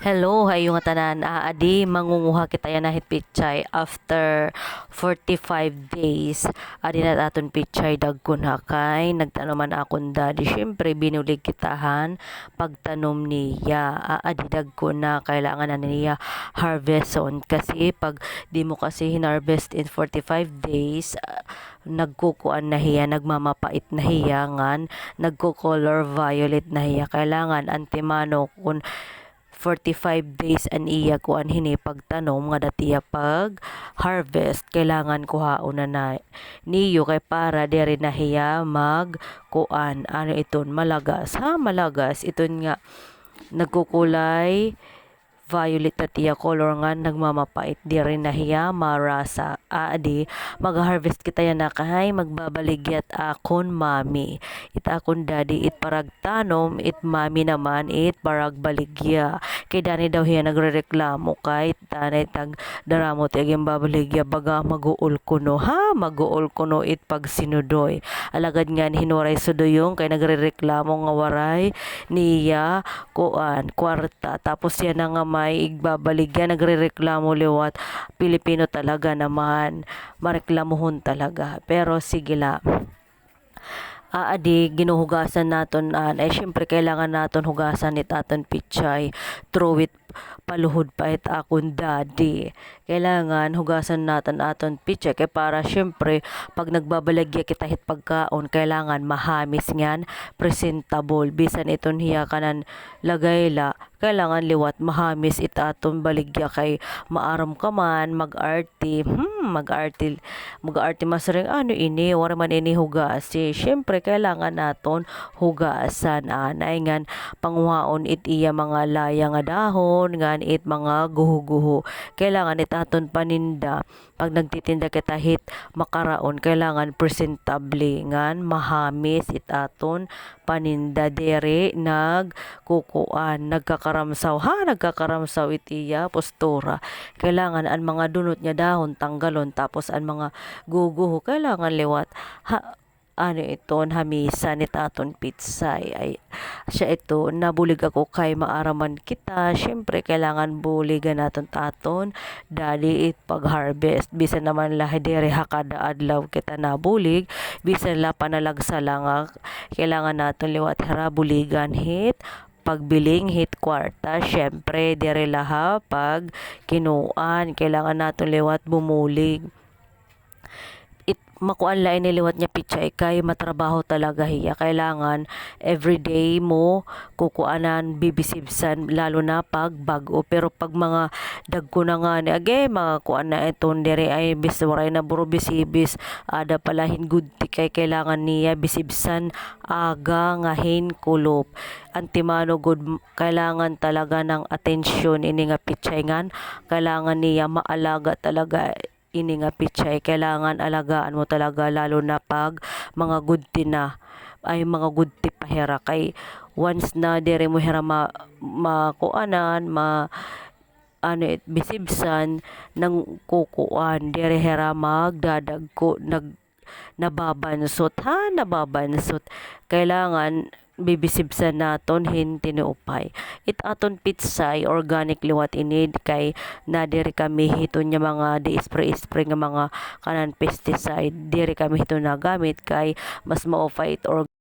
Hello, hayo nga tanan. Adi, mangunguha kita yan nahit pichay after 45 days. Adi na aton pichay dagkon hakay. Nagtanoman akong daddy. Siyempre, binulig kitahan pagtanom niya. Adi dagkon na kailangan na niya harvest on. Kasi pag di mo kasi hinarvest in 45 days, nagkukuan na hiya, nagmamapait na hiya ngan, nagko-color violet na hiya. Kailangan antimano kung 45 days an iya kuan hini pagtanom nga datiya pag harvest kailangan kuhaon na niyo kay para diri na hiya mag kuan ano iton malagas malagas iton nga nagkukulay violet na tiya color nga nagmamapait di rin na hiya marasa adi mag-harvest kita yan na kahay magbabaligyat akon mami it akon daddy it parag tanom it mami naman it parag baligya kay dani daw hiya nagrereklamo kay tanay tag daramo ti aging babaligya baga maguol kuno maguol kuno it pag sinudoy alagad nga hinuray sudoyong kay nagrereklamo nga waray niya kuan kwarta tapos yan na nga may igbabaligyan nagrereklamo liwat Pilipino talaga naman mareklamuhon talaga pero sige la adi ginuhugasan naton ay syempre kailangan naton hugasan it aton pichay throw it paluhod pa it akon daddy kailangan hugasan naton aton pichay kay para syempre pag nagbabalagya kita hit pagkaon kailangan mahamis ngan presentable bisan iton hiya kanan lagayla kailangan liwat mahamis it aton baligya kay maaram ka man mag-arty mag-arty masring ano ini wala man ini hugasi syempre kailangan naton hugasan anay ngan panguhaon it iya mga laya nga dahon ngan it mga guho-guho kailangan it aton paninda pag nagtitinda kita hit makaraon kailangan presentable ngan mahamis it aton paninda dere nagkukuan nagkakaramsaw it iya postura kailangan ang mga dunot niya dahon tanggalon tapos ang mga guguho kailangan liwat ano iton hamisan it aton pitsay ay siya ito nabulig ako kay maaraman kita syempre kailangan buligan naton taton dali it pag harvest bisan naman lahi dere hakada adlaw kita nabulig bisan la panalagsa lang kailangan naton liwat hara buligan hit pagbiling hit kwarta syempre dere laha pag kinuan kailangan naton liwat bumulig makuan lain niliwat niya pichay kay matrabaho talaga hiya kailangan everyday mo kukuanan bibisibsan lalo na pag bago pero pag mga dagko na nga ni age mga kuan na iton dere ay biswaray na buro bisibis ada palahin good ti kay kailangan niya bisibsan aga ngahin kulop antimano good kailangan talaga ng atensyon ini nga pichay ngan kailangan niya maalaga talaga ini nga pichay kailangan alagaan mo talaga lalo na pag mga gudti na ay mga gudti pahera kay once na dire mo hera makuanan ano bisibsan ng kukuan dire hera magdadagko nababansot nababansot kailangan bibisibsan naton hin tinuupay it aton pitsay organic liwat inid kay nadiri kami hiton nya mga di-spray nga mga kanan pesticide diri kami hito nagamit kay mas ma-fight or